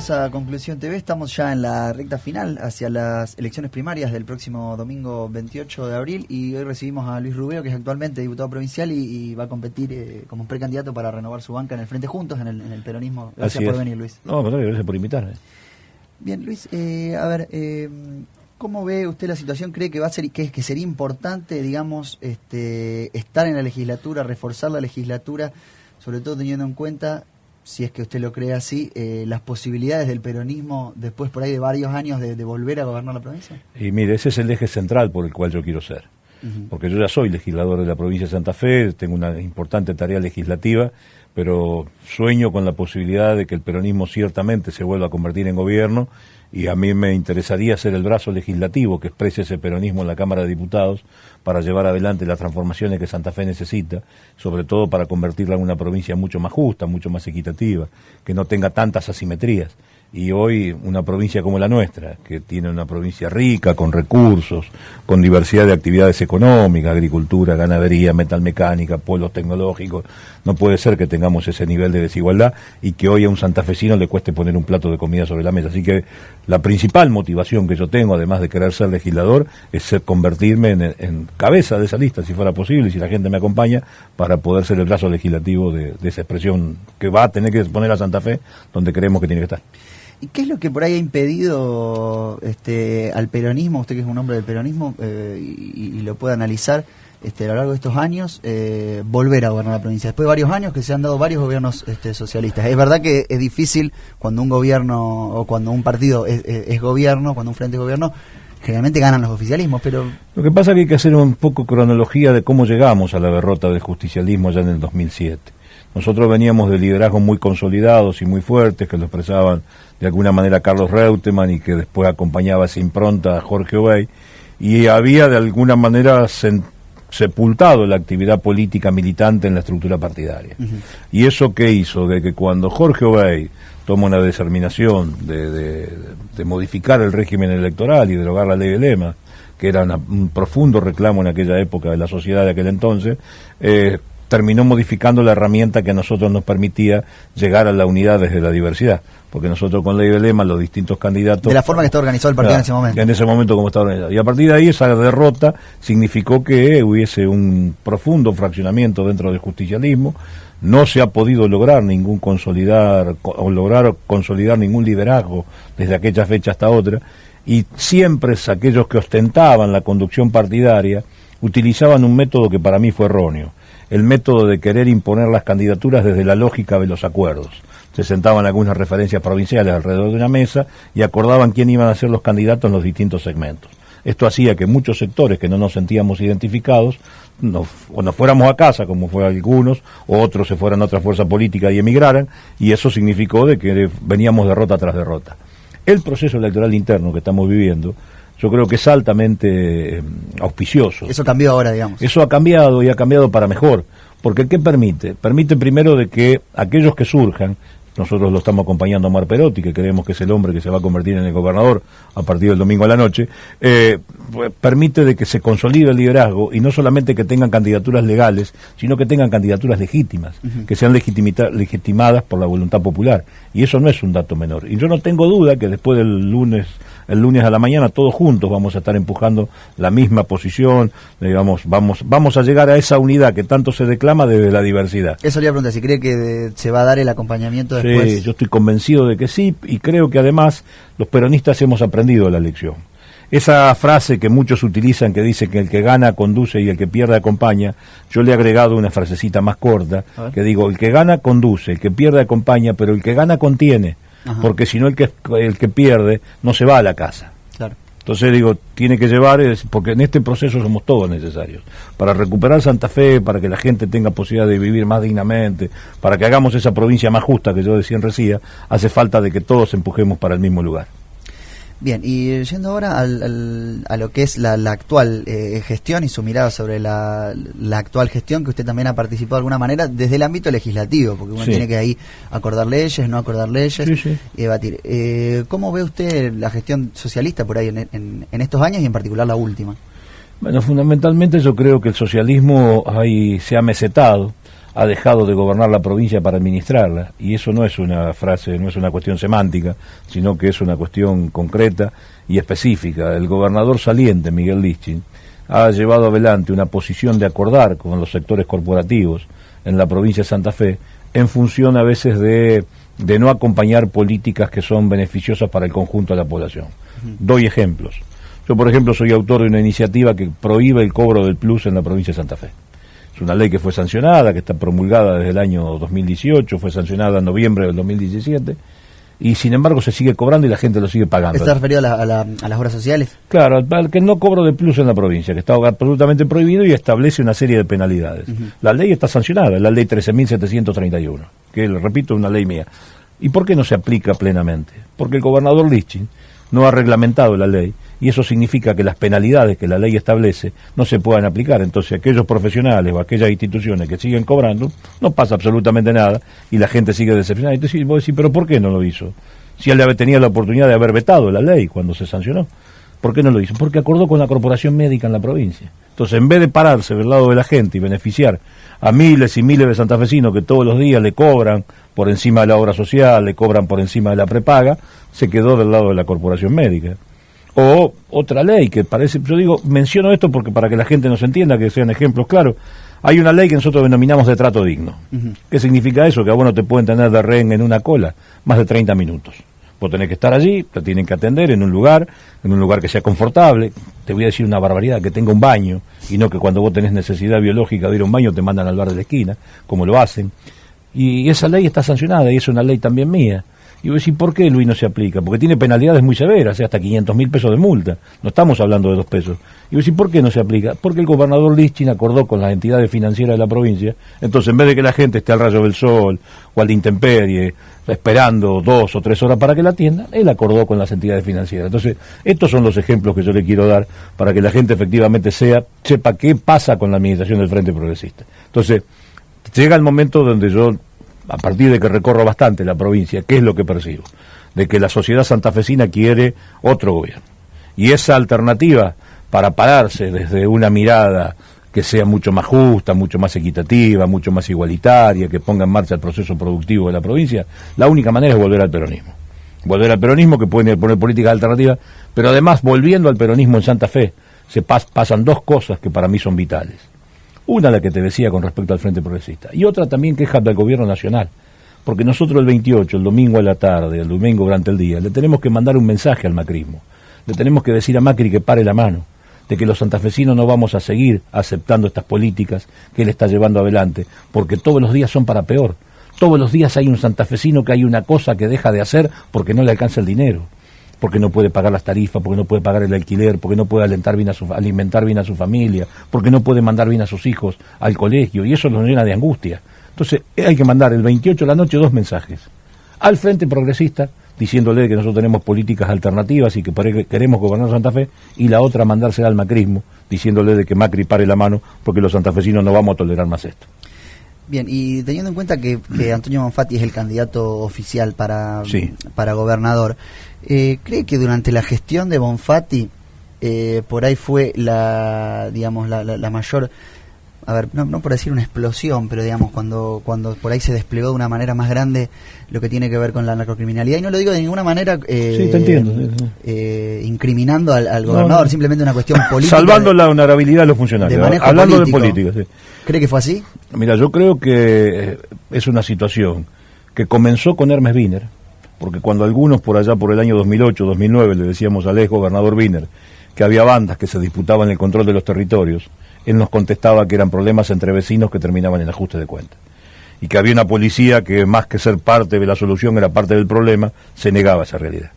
bienvenidos a Conclusión TV. Estamos ya en la recta final hacia las elecciones primarias del próximo domingo 28 de abril y hoy recibimos a Luis Rubeo, que es actualmente diputado provincial y va a competir como precandidato para renovar su banca en el Frente Juntos, en el peronismo. Gracias por venir, Luis. No, gracias por invitarme. Bien, Luis, ¿cómo ve usted la situación? ¿Cree que va a ser que sería importante, digamos, estar en la legislatura, reforzar la legislatura, sobre todo teniendo en cuenta, si es que usted lo cree así, las posibilidades del peronismo después por ahí de varios años de volver a gobernar la provincia? Y mire, ese es el eje central por el cual yo quiero ser. Porque yo ya soy legislador de la provincia de Santa Fe, tengo una importante tarea legislativa, pero sueño con la posibilidad de que el peronismo ciertamente se vuelva a convertir en gobierno, y a mí me interesaría ser el brazo legislativo que exprese ese peronismo en la Cámara de Diputados para llevar adelante las transformaciones que Santa Fe necesita, sobre todo para convertirla en una provincia mucho más justa, mucho más equitativa, que no tenga tantas asimetrías. Y hoy una provincia como la nuestra, que tiene una provincia rica, con recursos, con diversidad de actividades económicas, agricultura, ganadería, metalmecánica, pueblos tecnológicos, no puede ser que tengamos ese nivel de desigualdad y que hoy a un santafesino le cueste poner un plato de comida sobre la mesa. Así que la principal motivación que yo tengo, además de querer ser legislador, es convertirme en cabeza de esa lista, si fuera posible, y si la gente me acompaña, para poder ser el brazo legislativo de esa expresión que va a tener que poner a Santa Fe donde creemos que tiene que estar. ¿Y qué es lo que por ahí ha impedido al peronismo, usted que es un hombre del peronismo, y lo puede analizar a lo largo de estos años, volver a gobernar la provincia? Después de varios años que se han dado varios gobiernos socialistas. Es verdad que es difícil cuando un gobierno o cuando un partido es gobierno, cuando un frente es gobierno, generalmente ganan los oficialismos, pero... Lo que pasa es que hay que hacer un poco cronología de cómo llegamos a la derrota del justicialismo ya en el 2007. Nosotros veníamos de liderazgos muy consolidados y muy fuertes, que lo expresaban de alguna manera Carlos Reutemann y que después acompañaba esa impronta a Jorge Obey, y había de alguna manera sepultado la actividad política militante en la estructura partidaria. ¿Y eso qué hizo? De que cuando Jorge Obey toma una determinación de modificar el régimen electoral y derogar la ley de Lema, que era un profundo reclamo en aquella época de la sociedad de aquel entonces, terminó modificando la herramienta que a nosotros nos permitía llegar a la unidad desde la diversidad, porque nosotros con ley de Lema, los distintos candidatos... De la forma que está organizado el partido en ese momento. En ese momento como está organizado. Y a partir de ahí esa derrota significó que hubiese un profundo fraccionamiento dentro del justicialismo. No se ha podido lograr consolidar ningún liderazgo desde aquella fecha hasta otra, y siempre aquellos que ostentaban la conducción partidaria utilizaban un método que para mí fue erróneo, el método de querer imponer las candidaturas desde la lógica de los acuerdos. Se sentaban algunas referencias provinciales alrededor de una mesa y acordaban quién iban a ser los candidatos en los distintos segmentos. Esto hacía que muchos sectores que no nos sentíamos identificados o nos fuéramos a casa, como fue algunos, o otros se fueran a otra fuerza política y emigraran, y eso significó de que veníamos derrota tras derrota. El proceso electoral interno que estamos viviendo, yo creo que es altamente auspicioso. Eso cambió ahora, digamos. Eso ha cambiado, y ha cambiado para mejor, porque ¿qué permite? Permite primero de que aquellos que surjan, nosotros lo estamos acompañando a Omar Perotti, que creemos que es el hombre que se va a convertir en el gobernador a partir del domingo a la noche, permite de que se consolide el liderazgo, y no solamente que tengan candidaturas legales, sino que tengan candidaturas legítimas, que sean legitimadas por la voluntad popular, y eso no es un dato menor. Y yo no tengo duda que después del lunes a la mañana, todos juntos vamos a estar empujando la misma posición, digamos, vamos a llegar a esa unidad que tanto se declama desde la diversidad. Eso le iba a preguntar, si cree que se va a dar el acompañamiento después. Sí, yo estoy convencido de que sí, y creo que además los peronistas hemos aprendido la lección. Esa frase que muchos utilizan, que dice que el que gana conduce y el que pierde acompaña, yo le he agregado una frasecita más corta, que digo, el que gana conduce, el que pierde acompaña, pero el que gana contiene. Porque si no el que pierde no se va a la casa. Claro. Entonces digo, tiene que llevar, porque en este proceso somos todos necesarios. Para recuperar Santa Fe, para que la gente tenga posibilidad de vivir más dignamente, para que hagamos esa provincia más justa que yo decía en Resía, hace falta de que todos empujemos para el mismo lugar. Bien, y yendo ahora a lo que es la actual gestión y su mirada sobre la actual gestión, que usted también ha participado de alguna manera desde el ámbito legislativo, porque uno tiene que ahí acordar leyes, no acordar leyes y debatir. ¿Cómo ve usted la gestión socialista por ahí en estos años y en particular la última? Bueno, fundamentalmente yo creo que el socialismo ahí se ha mesetado, ha dejado de gobernar la provincia para administrarla, y eso no es una frase, no es una cuestión semántica, sino que es una cuestión concreta y específica. El gobernador saliente, Miguel Lisching, ha llevado adelante una posición de acordar con los sectores corporativos en la provincia de Santa Fe, en función a veces de no acompañar políticas que son beneficiosas para el conjunto de la población. Doy ejemplos. Yo, por ejemplo, soy autor de una iniciativa que prohíbe el cobro del plus en la provincia de Santa Fe. Es una ley que fue sancionada, que está promulgada desde el año 2018, fue sancionada en noviembre del 2017, y sin embargo se sigue cobrando y la gente lo sigue pagando. ¿Está referido a las obras sociales? Claro, al que no cobro de plus en la provincia, que está absolutamente prohibido y establece una serie de penalidades. La ley está sancionada, es la ley 13.731, que, repito, es una ley mía. ¿Y por qué no se aplica plenamente? Porque el gobernador Lisching no ha reglamentado la ley, y eso significa que las penalidades que la ley establece no se puedan aplicar. Entonces aquellos profesionales o aquellas instituciones que siguen cobrando, no pasa absolutamente nada y la gente sigue decepcionada. Entonces vos decís, ¿pero por qué no lo hizo? Si él tenía la oportunidad de haber vetado la ley cuando se sancionó. ¿Por qué no lo hizo? Porque acordó con la corporación médica en la provincia. Entonces, en vez de pararse del lado de la gente y beneficiar a miles y miles de santafesinos que todos los días le cobran por encima de la obra social, le cobran por encima de la prepaga, se quedó del lado de la corporación médica. O otra ley que parece, yo digo, menciono esto porque para que la gente nos entienda, que sean ejemplos claros. Hay una ley que nosotros denominamos de trato digno. ¿Qué significa eso? Que a vos no te pueden tener de rehén en una cola más de 30 minutos. Vos tenés que estar allí, te tienen que atender en un lugar que sea confortable. Te voy a decir una barbaridad, que tenga un baño, y no que cuando vos tenés necesidad biológica de ir a un baño te mandan al bar de la esquina, como lo hacen. Y esa ley está sancionada, y es una ley también mía. Y vos decís, ¿por qué, Luis, no se aplica? Porque tiene penalidades muy severas, hasta 500.000 pesos de multa. No estamos hablando de 2 pesos. Y vos decís, ¿por qué no se aplica? Porque el gobernador Lisching acordó con las entidades financieras de la provincia. Entonces, en vez de que la gente esté al rayo del sol o al de intemperie, esperando 2 o 3 horas para que la atiendan, él acordó con las entidades financieras. Entonces, estos son los ejemplos que yo le quiero dar para que la gente efectivamente sepa qué pasa con la administración del Frente Progresista. Entonces, llega el momento donde yo, a partir de que recorro bastante la provincia, ¿qué es lo que percibo? De que la sociedad santafesina quiere otro gobierno. Y esa alternativa para pararse desde una mirada que sea mucho más justa, mucho más equitativa, mucho más igualitaria, que ponga en marcha el proceso productivo de la provincia, la única manera es volver al peronismo. Volver al peronismo, que puede poner políticas alternativas, pero además, volviendo al peronismo en Santa Fe, pasan 2 cosas que para mí son vitales. Una, la que te decía con respecto al Frente Progresista, y otra también queja del gobierno nacional, porque nosotros el 28, el domingo a la tarde, el domingo durante el día, le tenemos que mandar un mensaje al macrismo, le tenemos que decir a Macri que pare la mano, de que los santafesinos no vamos a seguir aceptando estas políticas que él está llevando adelante, porque todos los días son para peor, todos los días hay un santafesino que hay una cosa que deja de hacer porque no le alcanza el dinero, porque no puede pagar las tarifas, porque no puede pagar el alquiler, porque no puede alimentar bien a su familia, porque no puede mandar bien a sus hijos al colegio, y eso los llena de angustia. Entonces hay que mandar el 28 de la noche 2 mensajes al Frente Progresista, diciéndole que nosotros tenemos políticas alternativas y que queremos gobernar Santa Fe, y la otra mandársela al macrismo, diciéndole de que Macri pare la mano, porque los santafesinos no vamos a tolerar más esto. Bien, y teniendo en cuenta que Antonio Bonfatti es el candidato oficial para gobernador, ¿cree que durante la gestión de Bonfatti por ahí fue la mayor, a ver, no por decir una explosión, pero digamos cuando por ahí se desplegó de una manera más grande lo que tiene que ver con la narcocriminalidad? Y no lo digo de ninguna manera sí, te entiendo. Incriminando al gobernador, simplemente una cuestión política. Salvando la honorabilidad de los funcionarios, hablando político. De política. Sí. ¿Cree que fue así? Mira, yo creo que es una situación que comenzó con Hermes Wiener, porque cuando algunos por allá por el año 2008, 2009 le decíamos al ex gobernador Wiener que había bandas que se disputaban el control de los territorios, él nos contestaba que eran problemas entre vecinos que terminaban en ajuste de cuentas, y que había una policía que más que ser parte de la solución era parte del problema, se negaba a esa realidad.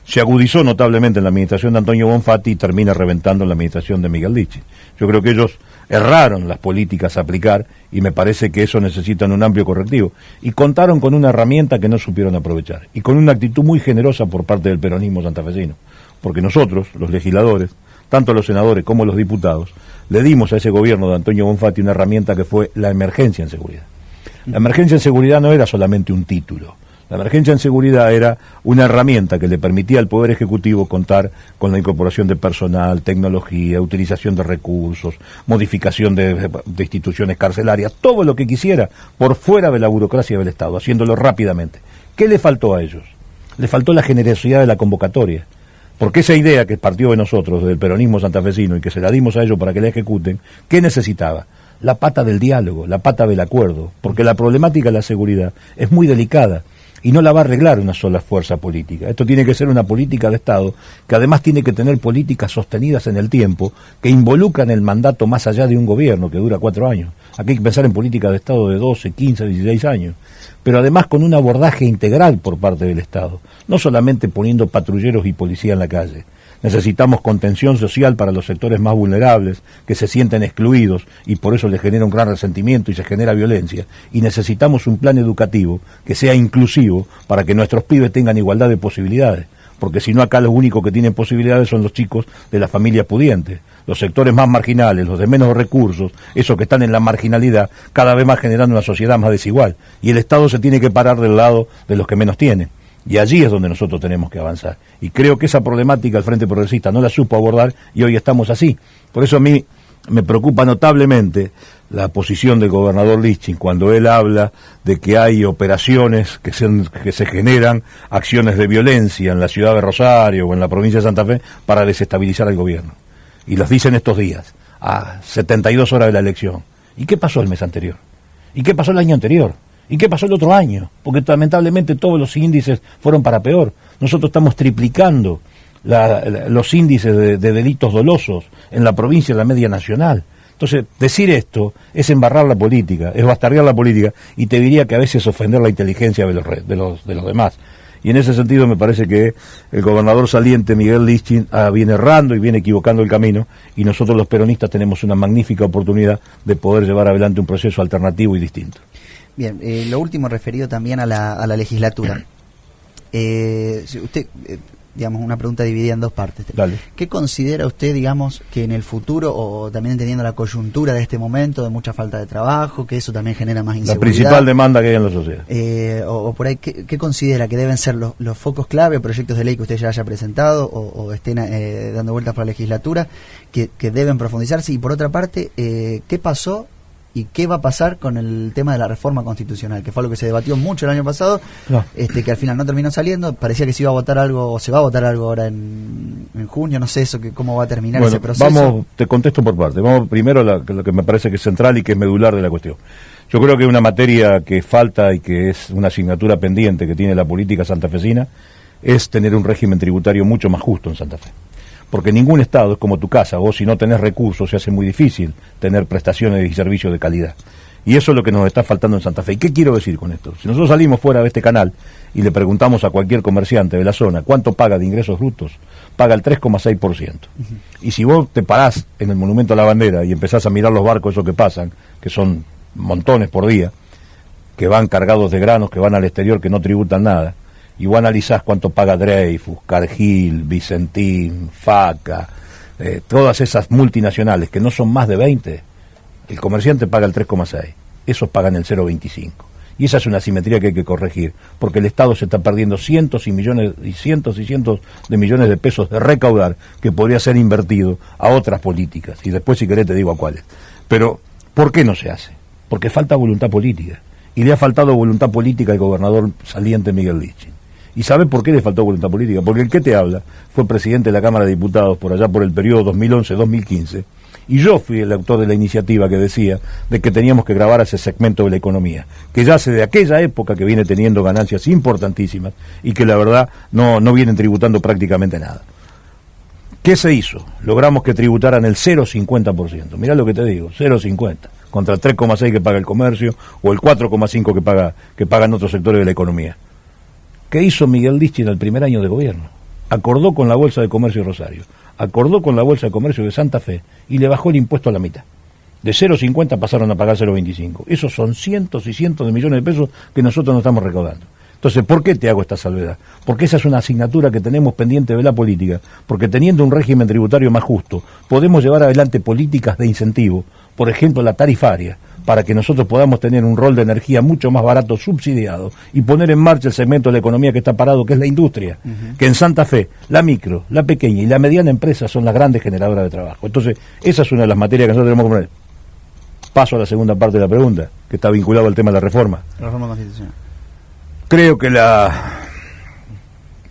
Se agudizó notablemente en la administración de Antonio Bonfatti y termina reventando en la administración de Miguel Lisching. Yo creo que ellos erraron las políticas a aplicar y me parece que eso necesitan un amplio correctivo. Y contaron con una herramienta que no supieron aprovechar y con una actitud muy generosa por parte del peronismo santafesino. Porque nosotros, los legisladores, tanto los senadores como los diputados, le dimos a ese gobierno de Antonio Bonfatti una herramienta que fue la emergencia en seguridad. La emergencia en seguridad no era solamente un título. La emergencia en seguridad era una herramienta que le permitía al Poder Ejecutivo contar con la incorporación de personal, tecnología, utilización de recursos, modificación de instituciones carcelarias, todo lo que quisiera por fuera de la burocracia del Estado, haciéndolo rápidamente. ¿Qué le faltó a ellos? Le faltó la generosidad de la convocatoria. Porque esa idea que partió de nosotros, del peronismo santafesino, y que se la dimos a ellos para que la ejecuten, ¿qué necesitaba? La pata del diálogo, la pata del acuerdo, porque la problemática de la seguridad es muy delicada y no la va a arreglar una sola fuerza política. Esto tiene que ser una política de Estado que además tiene que tener políticas sostenidas en el tiempo que involucran el mandato más allá de un gobierno que dura 4 años. Aquí hay que pensar en política de Estado de 12, 15, 16 años, pero además con un abordaje integral por parte del Estado, no solamente poniendo patrulleros y policía en la calle. Necesitamos contención social para los sectores más vulnerables, que se sienten excluidos y por eso les genera un gran resentimiento y se genera violencia. Y necesitamos un plan educativo que sea inclusivo para que nuestros pibes tengan igualdad de posibilidades. Porque si no, acá los únicos que tienen posibilidades son los chicos de las familias pudientes. Los sectores más marginales, los de menos recursos, esos que están en la marginalidad, cada vez más generando una sociedad más desigual. Y el Estado se tiene que parar del lado de los que menos tienen. Y allí es donde nosotros tenemos que avanzar. Y creo que esa problemática el Frente Progresista no la supo abordar y hoy estamos así. Por eso a mí me preocupa notablemente la posición del gobernador Lisching cuando él habla de que hay operaciones que se generan, acciones de violencia en la ciudad de Rosario o en la provincia de Santa Fe para desestabilizar al gobierno. Y los dicen estos días, a 72 horas de la elección. ¿Y qué pasó el mes anterior? ¿Y qué pasó el año anterior? ¿Y qué pasó el otro año? Porque lamentablemente todos los índices fueron para peor. Nosotros estamos triplicando los índices de delitos dolosos en la provincia de la media nacional. Entonces, decir esto es embarrar la política, es bastardear la política, y te diría que a veces ofender la inteligencia de los demás. Y en ese sentido me parece que el gobernador saliente Miguel Lisching viene errando y viene equivocando el camino, y nosotros los peronistas tenemos una magnífica oportunidad de poder llevar adelante un proceso alternativo y distinto. Bien, lo último referido también a la legislatura. Si usted, digamos, una pregunta dividida en dos partes. Dale. ¿Qué considera usted, digamos, que en el futuro, o también entendiendo la coyuntura de este momento, de mucha falta de trabajo, que eso también genera más inseguridad? La principal demanda que hay en la sociedad. O por ahí, ¿qué considera que deben ser los focos clave, proyectos de ley que usted ya haya presentado o estén dando vueltas por la legislatura, que deben profundizarse? Y por otra parte, ¿qué pasó y qué va a pasar con el tema de la reforma constitucional, que fue algo que se debatió mucho el año pasado, que al final no terminó saliendo? Parecía que se iba a votar algo, o se va a votar algo ahora en junio, no sé eso, cómo va a terminar ese proceso. Te contesto por parte. Vamos primero a lo que me parece que es central y que es medular de la cuestión. Yo creo que una materia que falta y que es una asignatura pendiente que tiene la política santafesina es tener un régimen tributario mucho más justo en Santa Fe. Porque ningún Estado es como tu casa, vos si no tenés recursos se hace muy difícil tener prestaciones y servicios de calidad. Y eso es lo que nos está faltando en Santa Fe. ¿Y qué quiero decir con esto? Si nosotros salimos fuera de este canal y le preguntamos a cualquier comerciante de la zona cuánto paga de ingresos brutos, paga el 3,6%. Y si vos te parás en el Monumento a la Bandera y empezás a mirar los barcos esos que pasan, que son montones por día, que van cargados de granos, que van al exterior, que no tributan nada, y vos analizás cuánto paga Dreyfus, Cargill, Vicentín, Faca, todas esas multinacionales que no son más de 20, el comerciante paga el 3,6, esos pagan el 0,25. Y esa es una asimetría que hay que corregir, porque el Estado se está perdiendo cientos y cientos de millones de pesos de recaudar que podría ser invertido a otras políticas. Y después, si querés, te digo a cuáles. Pero, ¿por qué no se hace? Porque falta voluntad política. Y le ha faltado voluntad política al gobernador saliente Miguel Lisching. ¿Y sabe por qué le faltó voluntad política? Porque el que te habla fue presidente de la Cámara de Diputados por allá por el periodo 2011-2015, y yo fui el autor de la iniciativa que decía de que teníamos que grabar ese segmento de la economía, que ya hace de aquella época que viene teniendo ganancias importantísimas y que la verdad no vienen tributando prácticamente nada. ¿Qué se hizo? Logramos que tributaran el 0,50%. Mirá lo que te digo, 0,50%, contra el 3,6% que paga el comercio o el 4,5% que pagan otros sectores de la economía. ¿Qué hizo Miguel Lisching en el primer año de gobierno? Acordó con la Bolsa de Comercio de Rosario, acordó con la Bolsa de Comercio de Santa Fe y le bajó el impuesto a la mitad. De 0,50 pasaron a pagar 0,25. Esos son cientos y cientos de millones de pesos que nosotros no estamos recaudando. Entonces, ¿por qué te hago esta salvedad? Porque esa es una asignatura que tenemos pendiente de la política, porque teniendo un régimen tributario más justo, podemos llevar adelante políticas de incentivo, por ejemplo la tarifaria, para que nosotros podamos tener un rol de energía mucho más barato, subsidiado, y poner en marcha el segmento de la economía que está parado, que es la industria, que en Santa Fe, la micro, la pequeña y la mediana empresa son las grandes generadoras de trabajo. Entonces, esa es una de las materias que nosotros tenemos que poner. Paso a la segunda parte de la pregunta, que está vinculado al tema de la reforma. La reforma constitucional. Creo que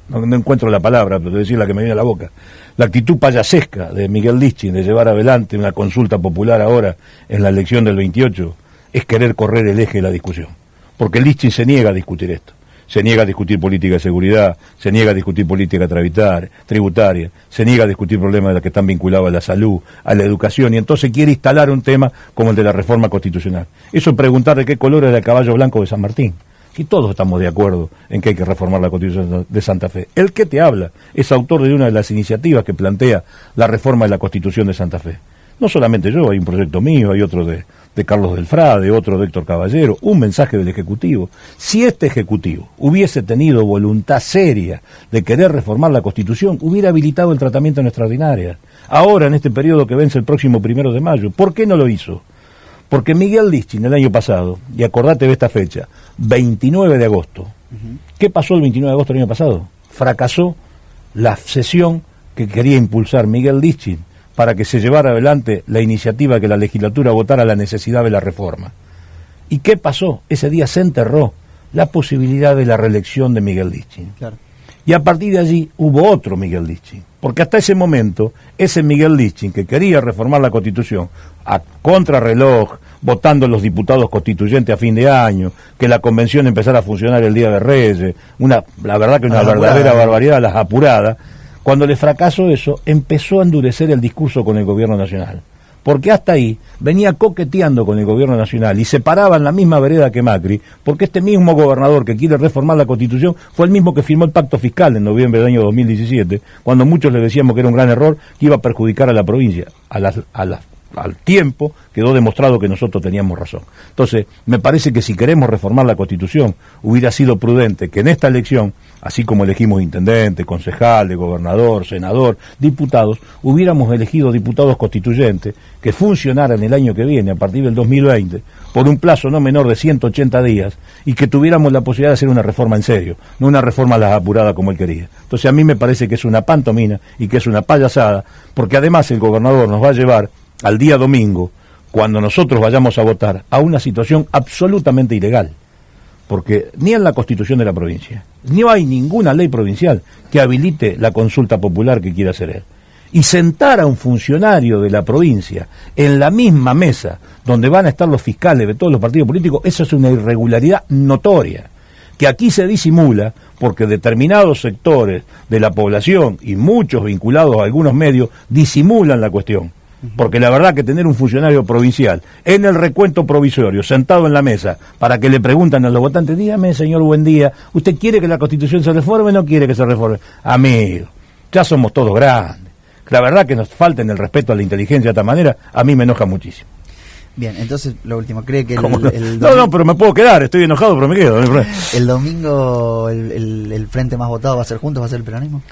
no encuentro la palabra, pero te decir la que me viene a la boca. La actitud payasesca de Miguel Lichtin de llevar adelante una consulta popular ahora en la elección del 28 es querer correr el eje de la discusión. Porque Lichtin se niega a discutir esto. Se niega a discutir política de seguridad, se niega a discutir política tributaria, se niega a discutir problemas de los que están vinculados a la salud, a la educación, y entonces quiere instalar un tema como el de la reforma constitucional. Eso es preguntar de qué color era el caballo blanco de San Martín. Y todos estamos de acuerdo en que hay que reformar la Constitución de Santa Fe. El que te habla es autor de una de las iniciativas que plantea la reforma de la Constitución de Santa Fe. No solamente yo, hay un proyecto mío, hay otro de Carlos Delfrade, otro de Héctor Caballero, un mensaje del Ejecutivo. Si este Ejecutivo hubiese tenido voluntad seria de querer reformar la Constitución, hubiera habilitado el tratamiento en extraordinaria. Ahora, en este periodo que vence el próximo 1 de mayo, ¿por qué no lo hizo? Porque Miguel Lichtin el año pasado, y acordate de esta fecha, 29 de agosto, ¿qué pasó el 29 de agosto del año pasado? Fracasó la sesión que quería impulsar Miguel Lichtin para que se llevara adelante la iniciativa que la legislatura votara la necesidad de la reforma. ¿Y qué pasó? Ese día se enterró la posibilidad de la reelección de Miguel Lichtin. Claro. Y a partir de allí hubo otro Miguel Lichtin, porque hasta ese momento, ese Miguel Lichtin que quería reformar la Constitución a contrarreloj, votando los diputados constituyentes a fin de año, que la convención empezara a funcionar el Día de Reyes, la verdad que una verdadera barbaridad, las apuradas. Cuando le fracasó eso, empezó a endurecer el discurso con el gobierno nacional. Porque hasta ahí venía coqueteando con el gobierno nacional y se paraba en la misma vereda que Macri, porque este mismo gobernador que quiere reformar la Constitución fue el mismo que firmó el pacto fiscal en noviembre del año 2017, cuando muchos le decíamos que era un gran error, que iba a perjudicar a la provincia, al tiempo quedó demostrado que nosotros teníamos razón. Entonces, me parece que si queremos reformar la Constitución, hubiera sido prudente que en esta elección, así como elegimos intendente, concejales, gobernador, senador, diputados, hubiéramos elegido diputados constituyentes que funcionaran el año que viene, a partir del 2020, por un plazo no menor de 180 días, y que tuviéramos la posibilidad de hacer una reforma en serio, no una reforma a las apuradas como él quería. Entonces, a mí me parece que es una pantomina y que es una payasada, porque además el gobernador nos va a llevar al día domingo, cuando nosotros vayamos a votar, a una situación absolutamente ilegal, porque ni en la Constitución de la provincia, ni hay ninguna ley provincial que habilite la consulta popular que quiera hacer él. Y sentar a un funcionario de la provincia en la misma mesa donde van a estar los fiscales de todos los partidos políticos, eso es una irregularidad notoria, que aquí se disimula porque determinados sectores de la población y muchos vinculados a algunos medios disimulan la cuestión. Porque la verdad que tener un funcionario provincial en el recuento provisorio, sentado en la mesa, para que le preguntan a los votantes, dígame, señor, buen día, ¿usted quiere que la Constitución se reforme o no quiere que se reforme? Amigo, ya somos todos grandes. La verdad que nos falten el respeto a la inteligencia de esta manera, a mí me enoja muchísimo. Bien, entonces, lo último, ¿cree que No, pero me puedo quedar, estoy enojado, pero me quedo. ¿El domingo el frente más votado va a ser Juntos, va a ser el peronismo?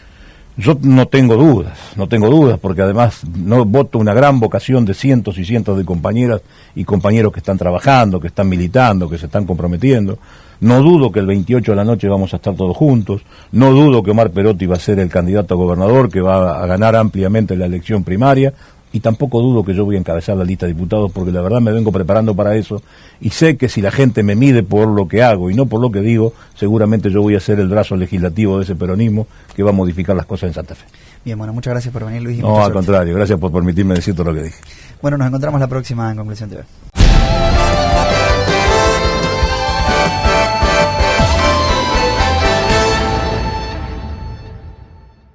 Yo no tengo dudas, porque además no voto una gran vocación de cientos y cientos de compañeras y compañeros que están trabajando, que están militando, que se están comprometiendo. No dudo que el 28 de la noche vamos a estar todos juntos, no dudo que Omar Perotti va a ser el candidato a gobernador, que va a ganar ampliamente la elección primaria, y tampoco dudo que yo voy a encabezar la lista de diputados, porque la verdad me vengo preparando para eso, y sé que si la gente me mide por lo que hago y no por lo que digo, seguramente yo voy a ser el brazo legislativo de ese peronismo que va a modificar las cosas en Santa Fe. Bien, bueno, muchas gracias por venir, Luis. No, al contrario, gracias por permitirme decir todo lo que dije. Bueno, nos encontramos la próxima en Conclusión TV.